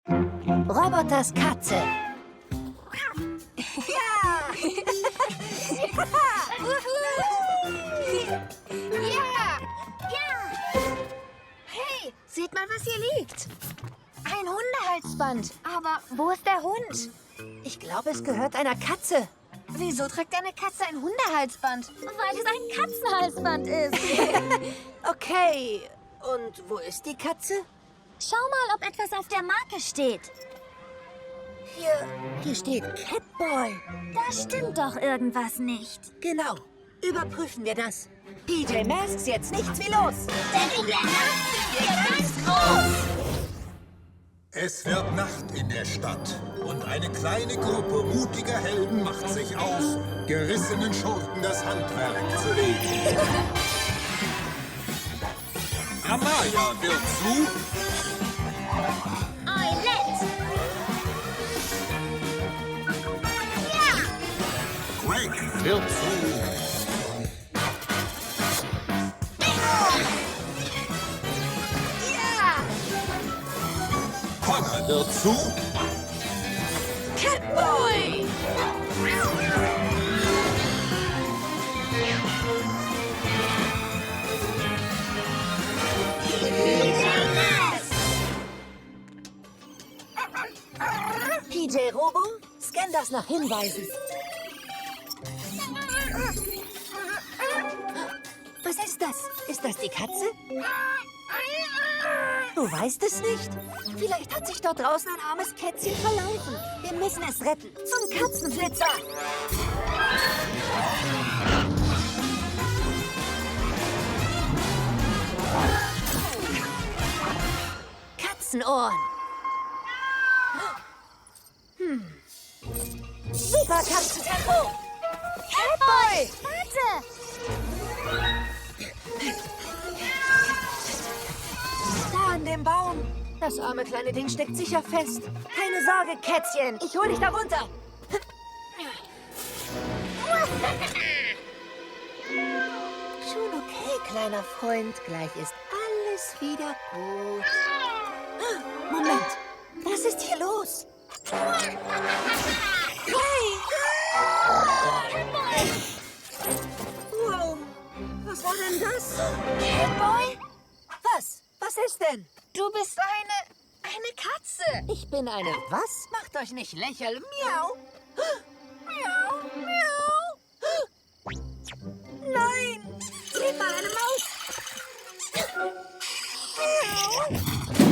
Roboters Katze. Ja! Hey, seht mal, was hier liegt. Ein Hundehalsband. Aber wo ist der Hund? Ich glaube, es gehört einer Katze. Wieso trägt eine Katze ein Hundehalsband? Weil es ein Katzenhalsband ist. Okay, und wo ist die Katze? Schau mal, ob etwas auf der Marke steht. Hier steht Catboy. Da stimmt doch irgendwas nicht. Genau. Überprüfen wir das. PJ Masks, jetzt nichts wie los. Denn in der Nacht sind wir ganz groß. Es wird Nacht in der Stadt und eine kleine Gruppe mutiger Helden macht sich auf, gerissenen Schurken das Handwerk zu legen. Amaya wird zu Eulette. Ja. Greg wird zu Ja. Connor wird zu Catboy! PJ Robo, scan das nach Hinweisen. Was ist das? Ist das die Katze? Du weißt es nicht? Vielleicht hat sich dort draußen ein armes Kätzchen verlaufen. Wir müssen es retten. Zum Katzenflitzer. Katzenohren. Super Katzentempo. Catboy! Warte. Da an dem Baum. Das arme kleine Ding steckt sicher fest. Keine Sorge, Kätzchen. Ich hol dich da runter. Schon okay, kleiner Freund. Gleich ist alles wieder gut. Moment. Was ist hier los? Hey! Wow. Was war denn das? Catboy? Was? Was ist denn? Du bist eine Katze. Ich bin eine was? Macht euch nicht lächerlich. Miau. Miau, miau. Nein. Seht mal, eine Maus.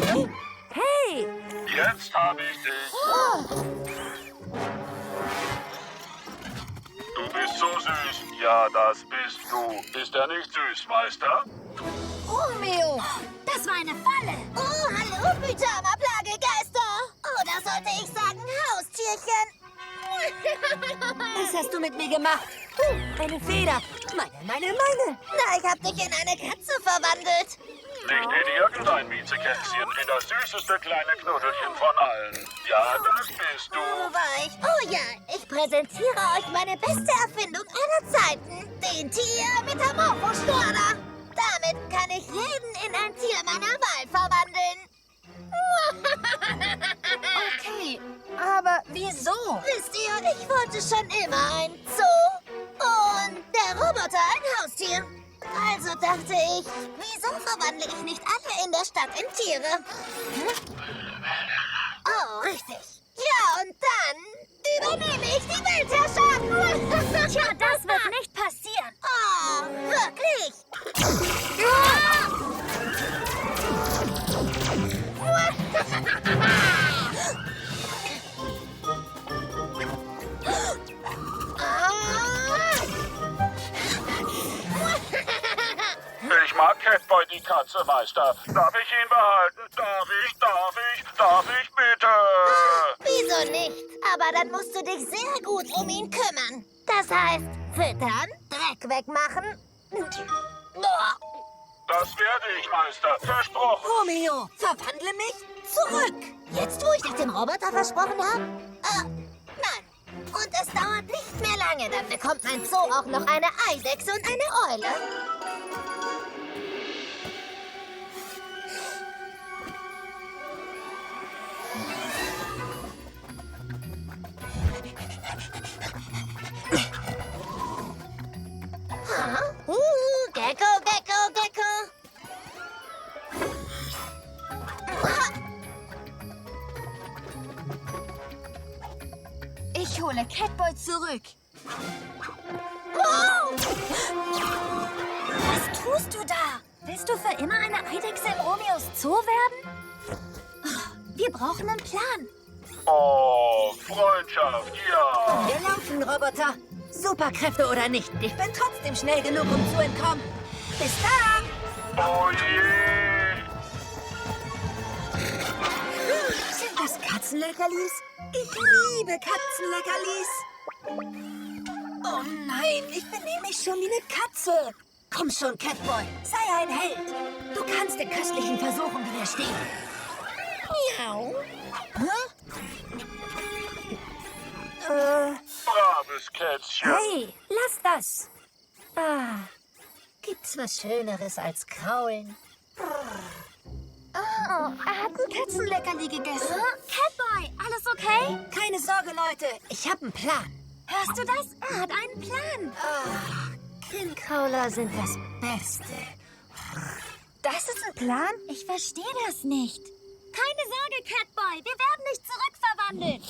Miau. Hey. Jetzt habe ich dich. Du bist so süß. Ja, das bist du. Ist er nicht süß, Meister? Romeo, das war eine Falle. Oh, hallo, Pyjama-Plagegeister. Oder sollte ich sagen, Haustierchen? Was hast du mit mir gemacht? Eine Feder. Meine. Na, ich hab dich in eine Katze verwandelt. Nicht in irgendein Miezekätzchen, in das süßeste kleine Knuddelchen von allen. Ja, das bist du. Oh, weich. Oh ja, ich präsentiere euch meine beste Erfindung aller Zeiten. Den Tier-Metamorphostorer. Damit kann ich jeden in ein Tier meiner Wahl verwandeln. Okay, aber wieso? Wisst ihr, ich wollte schon immer ein Zoo. Und der Roboter ein Haustier. Also dachte ich, wieso verwandle ich nicht alle in der Stadt in Tiere? Oh, richtig. Ja, und dann übernehme ich die Weltherrschaft. Tja, das wird nicht passieren. Oh, wirklich? Ich mag Catboy, die Katze, Meister. Darf ich ihn behalten? Darf ich bitte? Wieso nicht? Aber dann musst du dich sehr gut um ihn kümmern. Das heißt, füttern, Dreck wegmachen. Das werde ich, Meister. Versprochen. Romeo, verwandle mich zurück. Jetzt, wo ich dich dem Roboter versprochen habe? Nein. Und es dauert nicht mehr lange, dann bekommt mein Zoo auch noch eine Eidechse und eine Eule. Ich hole Catboy zurück. Oh! Was tust du da? Willst du für immer eine Eidechse in Romeos Zoo werden? Wir brauchen einen Plan. Oh, Freundschaft, ja. Wir laufen, Roboter. Superkräfte oder nicht, ich bin trotzdem schnell genug, um zu entkommen. Bis dann! Oh je. Sind das Katzenleckerlis? Ich liebe Katzenleckerlis. Oh nein, ich benehme mich schon wie eine Katze. Komm schon, Catboy, sei ein Held. Du kannst den köstlichen Versuchen widerstehen. Miau. Braves Kätzchen. Hey, lass das. Gibt's was Schöneres als Kraulen? Oh, er hat ein Katzenleckerli gegessen. Catboy, alles okay? Keine Sorge, Leute, ich habe einen Plan. Hörst du das? Er hat einen Plan. Kinnkrauler sind das Beste. Das ist ein Plan? Ich verstehe das nicht. Keine Sorge, Catboy. Wir werden nicht zurückverwandeln.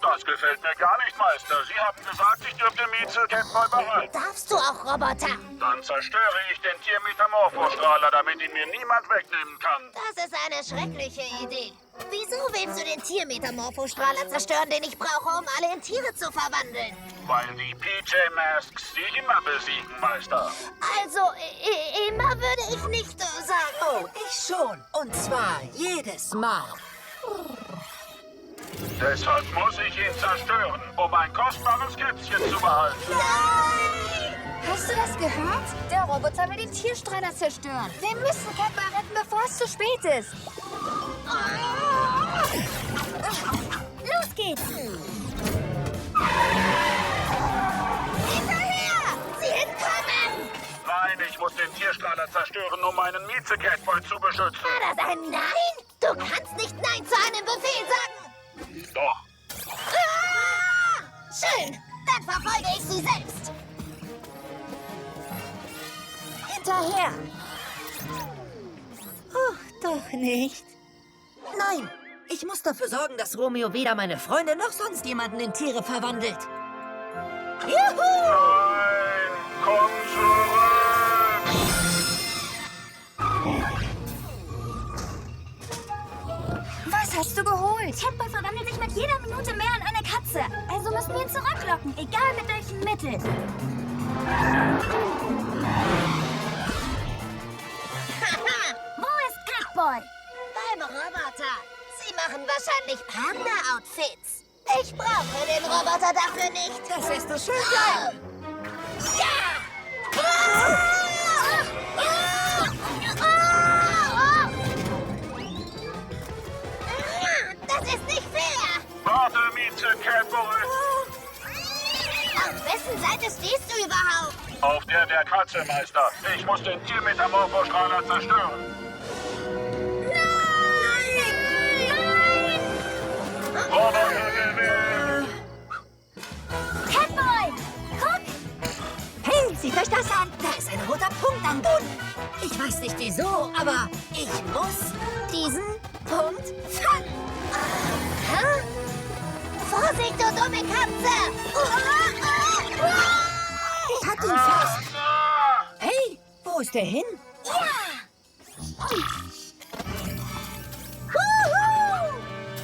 Das gefällt mir gar nicht, Meister. Sie haben gesagt, ich dürfte Mieze Catboy behalten. Darfst du auch, Roboter? Dann zerstöre ich den Tiermetamorphostrahler, damit ihn mir niemand wegnehmen kann. Das ist eine schreckliche Idee. Wieso willst du den Tiermetamorphostrahler zerstören, den ich brauche, um alle in Tiere zu verwandeln? Weil die PJ-Masks sie immer besiegen, Meister. Also, immer würde ich nicht sagen. Oh, ich schon. Und zwar jedes Mal. Deshalb muss ich ihn zerstören, um ein kostbares Kätzchen zu behalten. Hast du das gehört? Der Roboter will den Tierstrahler zerstören. Wir müssen Catboy retten, bevor es zu spät ist. Los geht's. Hinterher! Sie entkommen! Nein, ich muss den Tierstrahler zerstören, um meinen Mieze-Catboy zu beschützen. War das ein Nein? Du kannst nicht Nein zu einem Befehl sagen. Doch. Schön, dann verfolge ich sie selbst. Hinterher. Doch nicht. Nein, ich muss dafür sorgen, dass Romeo weder meine Freunde noch sonst jemanden in Tiere verwandelt. Juhu! Nein, komm zurück. Was hast du geholt? Catboy verwandelt sich mit jeder Minute mehr in eine Katze. Also müssen wir ihn zurücklocken, egal mit welchen Mitteln. Wo ist Catboy? Beim Roboter. Sie machen wahrscheinlich Panda-Outfits. Ich brauche den Roboter dafür nicht. Das wirst du schön bleiben. Das ist nicht fair. Warte, Mieze-Catboy. Auf wessen Seite stehst du überhaupt? Auf der Katze, Meister. Ich muss den Tiermetamorphostrahler zerstören. Roboter gewinnt. Catboy, guck! Hey, seht euch das an. Da ist ein roter Punkt am Boden. Ich weiß nicht wieso, aber ich muss diesen Punkt fangen. Hä? Vorsicht, du dumme Katze! Ich hatte ihn fast. Hey, wo ist der hin?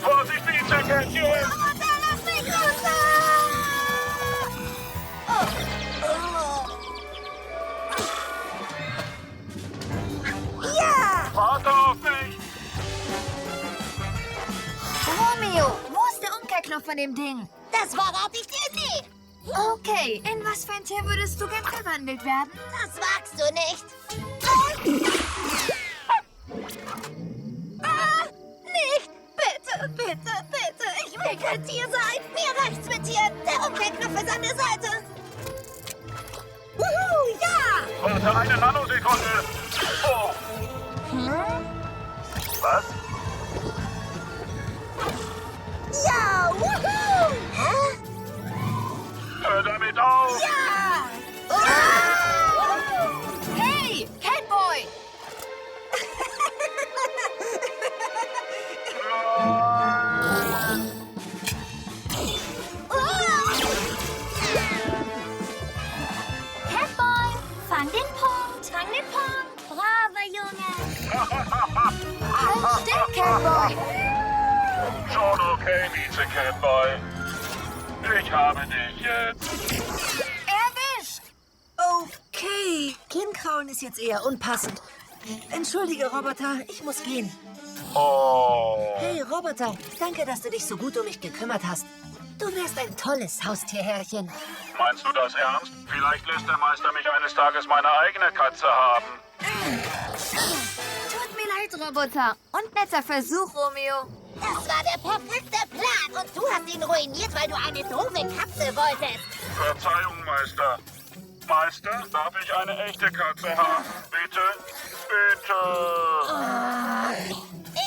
Vorsicht, Mieze-Catchen. Roboter, lass mich runter! Warte auf mich. Romeo, wo ist der Umkehrknopf von dem Ding? Das verrate ich dir nie! Okay, in was für ein Tier würdest du gern verwandelt werden? Das wagst du nicht! Nicht! Bitte, bitte, bitte! Ich will kein Tier sein! Mir reicht's mit Tieren! Der Umkehrknopf ist an der Seite! Wuhu, ja! Warte eine Nanosekunde. Oh. Was? Ja! Wuhu! Hä? Hör damit auf. Ja! Hey, Catboy! Catboy. Schon okay, Vize-Catboy. Ich habe dich jetzt. Erwischt. Okay. Kinnkraulen ist jetzt eher unpassend. Entschuldige, Roboter, ich muss gehen. Oh. Hey, Roboter, danke, dass du dich so gut um mich gekümmert hast. Du wärst ein tolles Haustierherrchen. Meinst du das ernst? Vielleicht lässt der Meister mich eines Tages meine eigene Katze haben. Tut mir leid, Roboter. Und netter Versuch, Romeo. Das war der perfekte Plan und du hast ihn ruiniert, weil du eine doofe Katze wolltest. Verzeihung, Meister. Meister, darf ich eine echte Katze haben? Bitte? Bitte.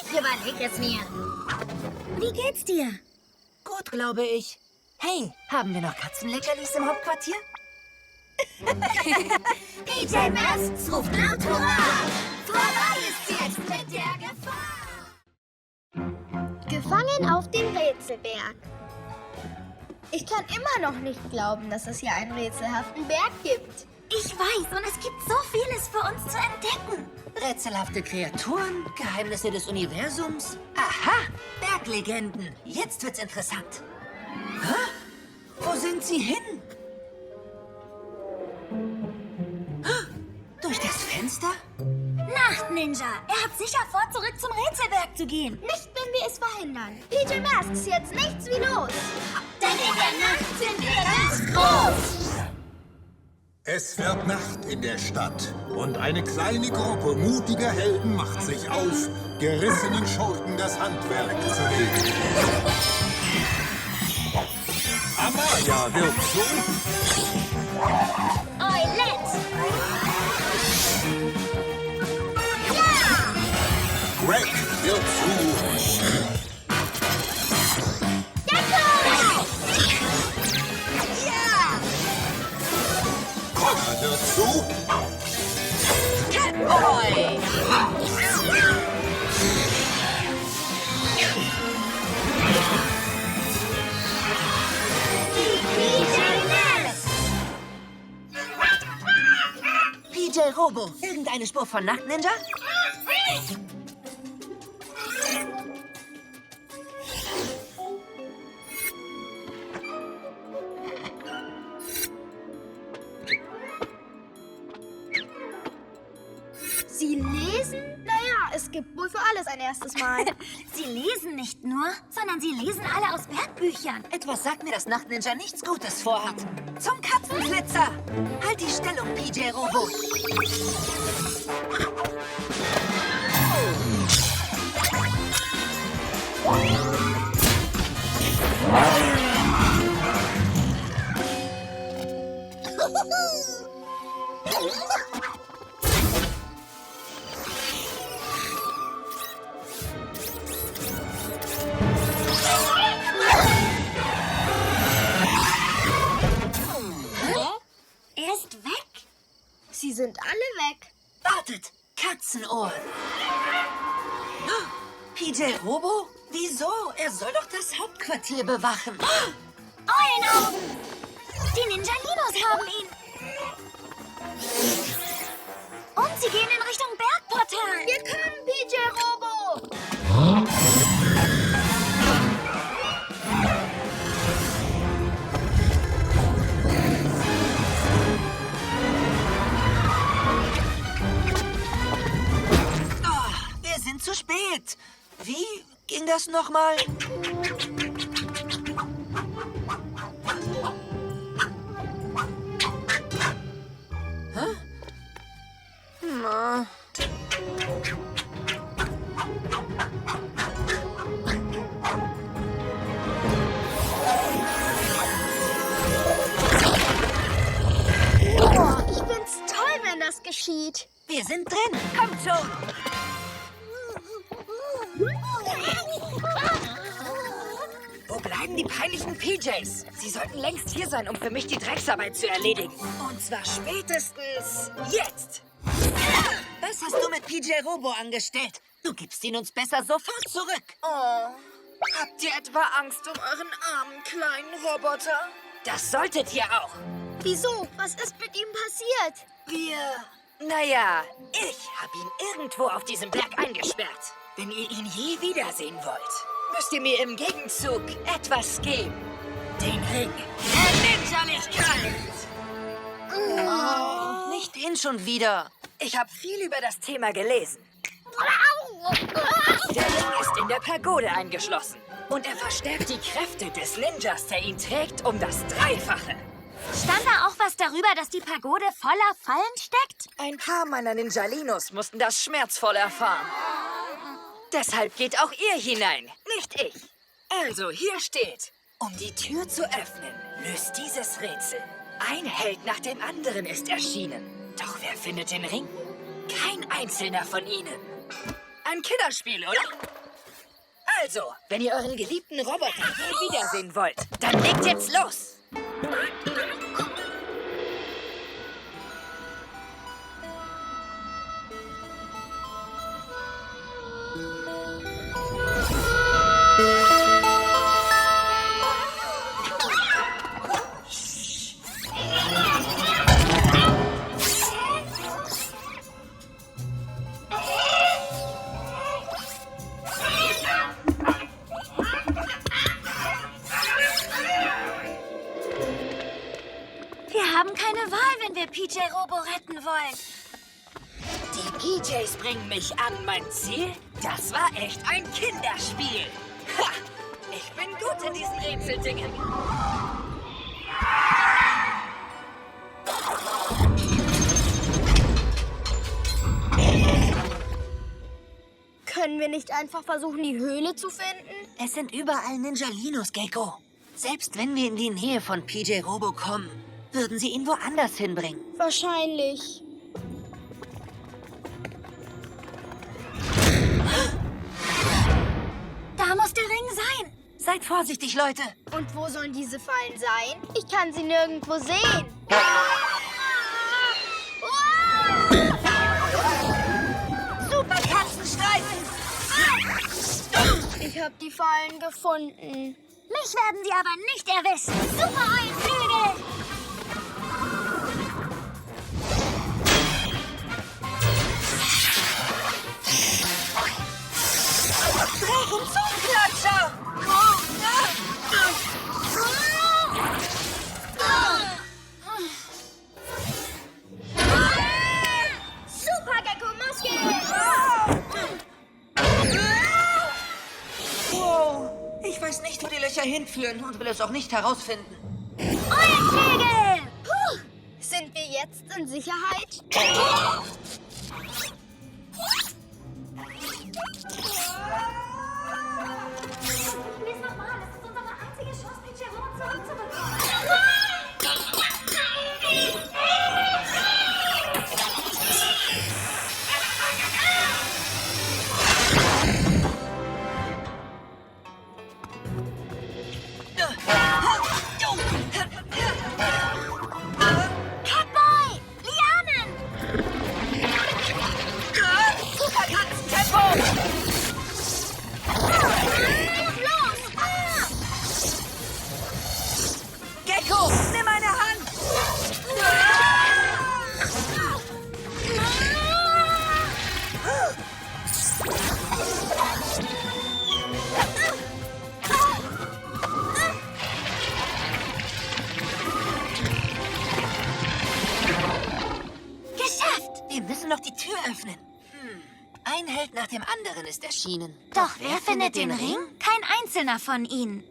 Ich überlege es mir. Wie geht's dir? Gut, glaube ich. Hey, haben wir noch Katzenleckerlis im Hauptquartier? PJ Masks ruft laut Hurra! Vorbei ist jetzt mit der Gefahr! Gefangen auf dem Rätselberg. Ich kann immer noch nicht glauben, dass es hier einen rätselhaften Berg gibt. Ich weiß, und es gibt so vieles für uns zu entdecken. Rätselhafte Kreaturen, Geheimnisse des Universums. Aha, Berglegenden. Jetzt wird's interessant. Hä? Wo sind sie hin? Hä? Durch das Fenster? Nacht, Ninja. Er hat sicher vor, zurück zum Rätselberg zu gehen. Nicht, wenn wir es verhindern. PJ Masks, jetzt nichts wie los. Denn in der Nacht sind wir ganz groß! Es wird Nacht in der Stadt und eine kleine Gruppe mutiger Helden macht sich auf, gerissenen Schurken das Handwerk zu legen. Amaya wird zu Eulette! Greg wird zu Connor wird zu Catboy! PJ Robo, irgendeine Spur von Nacht, Ninja? Sie lesen? Naja, es gibt wohl für alles ein erstes Mal. Sie lesen nicht nur, sondern sie lesen alle aus Bergbüchern. Etwas sagt mir, dass Nacht Ninja nichts Gutes vorhat. Zum Katzenflitzer! Halt die Stellung, PJ Robo. Er ist weg. Sie sind alle weg. Wartet! Katzenohren! PJ Robo? Wieso? Er soll doch das Hauptquartier bewachen. Eulenaugen! Die Ninjalinos haben ihn. Und sie gehen in Richtung Bergportal. Wir können, PJ Robo! Oh, wir sind zu spät. Wie ging das nochmal? Hä? Na. Oh, ich find's toll, wenn das geschieht. Wir sind drin. Kommt schon. Wo bleiben die peinlichen PJs? Sie sollten längst hier sein, um für mich die Drecksarbeit zu erledigen. Und zwar spätestens jetzt. Was hast du mit PJ Robo angestellt? Du gibst ihn uns besser sofort zurück. Oh, habt ihr etwa Angst um euren armen kleinen Roboter? Das solltet ihr auch. Wieso? Was ist mit ihm passiert? Naja, ich habe ihn irgendwo auf diesem Berg eingesperrt. Wenn ihr ihn je wiedersehen wollt, müsst ihr mir im Gegenzug etwas geben. Den Ring der Ninja-Lichkeit. Oh, nicht ihn schon wieder. Ich habe viel über das Thema gelesen. Der Ring ist in der Pagode eingeschlossen. Und er verstärkt die Kräfte des Ninjas, der ihn trägt, um das Dreifache. Stand da auch was darüber, dass die Pagode voller Fallen steckt? Ein paar meiner Ninjalinos mussten das schmerzvoll erfahren. Deshalb geht auch ihr hinein, nicht ich. Also, hier steht, um die Tür zu öffnen, löst dieses Rätsel. Ein Held nach dem anderen ist erschienen. Doch wer findet den Ring? Kein einzelner von ihnen. Ein Killerspiel, oder? Also, wenn ihr euren geliebten Roboter je wiedersehen wollt, dann legt jetzt los! Wir haben keine Wahl, wenn wir PJ Robo retten wollen. Die PJs bringen mich an mein Ziel? Das war echt ein Kinderspiel. Ha! Ich bin gut in diesen Rätseldingen. Können wir nicht einfach versuchen, die Höhle zu finden? Es sind überall Ninjalinos, Gecko. Selbst wenn wir in die Nähe von PJ Robo kommen, würden sie ihn woanders hinbringen. Wahrscheinlich. Da muss der Ring sein. Seid vorsichtig, Leute. Und wo sollen diese Fallen sein? Ich kann sie nirgendwo sehen. Super Katzenstreifen! Ich habe die Fallen gefunden. Mich werden sie aber nicht erwischen. Super Eulenflügel! Drachenzungenklatscher! Super Gecko-Muskel! Wow, ich weiß nicht, wo die Löcher hinführen und will es auch nicht herausfinden. Eulenflügel! Puh. Sind wir jetzt in Sicherheit? Lies nochmal. Es ist unsere einzige Chance, PJ Robo zurückzubekommen. Catboy! Lianen! Super Katzentempo! Los! Gecko, nimm meine Hand! Geschafft! Wir müssen noch die Tür öffnen. Ein Held nach dem anderen ist erschienen. Doch wer findet den Ring? Kein einzelner von ihnen.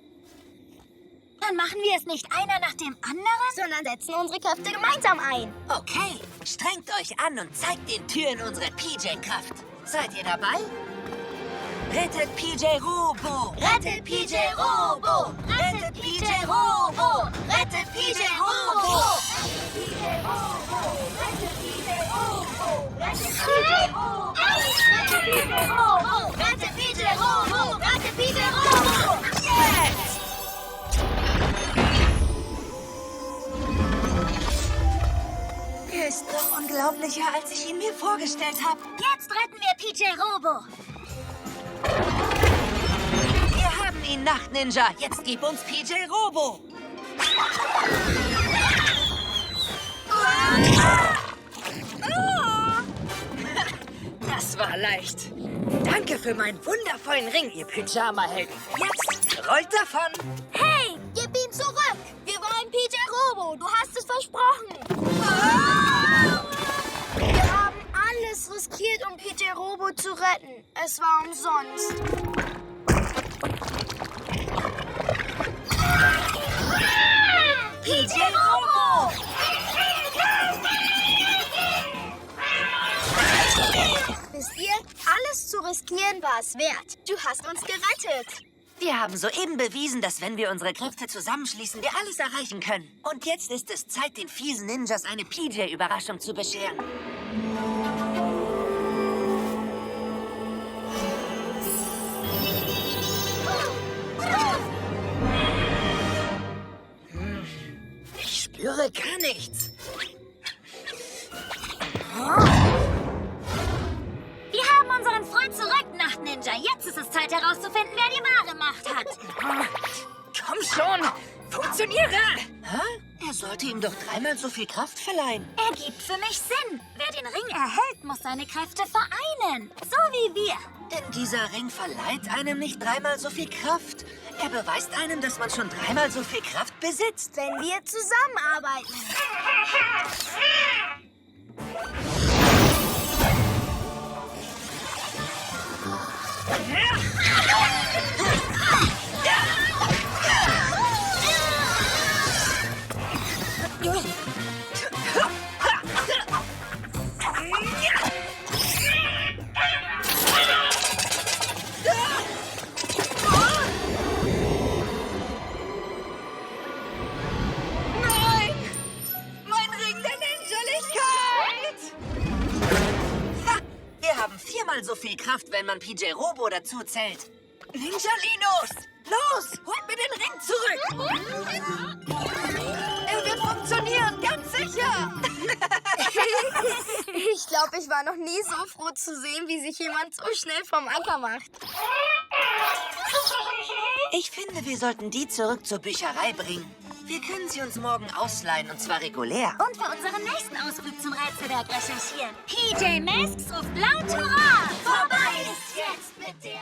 Dann machen wir es nicht einer nach dem anderen? Sondern setzen unsere Kräfte gemeinsam ein. Okay, strengt euch an und zeigt den Türen unsere PJ-Kraft. Seid ihr dabei? Rettet PJ Robo! Rettet PJ Robo! Rettet PJ Robo! Rettet PJ Robo! Rettet PJ Robo! Rettet PJ Robo! Jetzt! Er ist noch unglaublicher, als ich ihn mir vorgestellt habe. Jetzt retten wir PJ Robo. Wir haben ihn, Nachtninja. Jetzt gib uns PJ Robo. Das war leicht. Danke für meinen wundervollen Ring, ihr Pyjama-Helden. Jetzt rollt davon. Hey! Gib ihn zurück! Wir wollen PJ Robo. Du hast es versprochen. Wir haben alles riskiert, um PJ Robo zu retten. Es war umsonst. PJ Robo! Wisst ihr, alles zu riskieren war es wert. Du hast uns gerettet. Wir haben soeben bewiesen, dass wenn wir unsere Kräfte zusammenschließen, wir alles erreichen können. Und jetzt ist es Zeit, den fiesen Ninjas eine PJ-Überraschung zu bescheren. Ich spüre gar nichts. Wir haben unseren Freund zurück, Nacht-Ninja. Jetzt ist es Zeit herauszufinden, wer die wahre Macht hat. Komm schon! Funktioniere! Hä? Er sollte ihm doch 3-mal so viel Kraft verleihen. Ergibt für mich Sinn. Wer den Ring erhält, muss seine Kräfte vereinen. So wie wir. Denn dieser Ring verleiht einem nicht 3-mal so viel Kraft. Er beweist einem, dass man schon 3-mal so viel Kraft besitzt. Wenn wir zusammenarbeiten. Nein! Mein Ring der Ninjalichkeit! Ha! Wir haben 4-mal so viel Kraft, wenn man PJ Robo dazu zählt. Ninjalinos! Los! Holt mir den Ring zurück! Er wird funktionieren, ganz sicher! Ich glaube, ich war noch nie so froh zu sehen, wie sich jemand so schnell vom Acker macht. Ich finde, wir sollten die zurück zur Bücherei bringen. Wir können sie uns morgen ausleihen, und zwar regulär. Und für unseren nächsten Ausflug zum Rätselberg recherchieren. PJ Masks ruft laut Hurra! Vorbei ist jetzt mit der...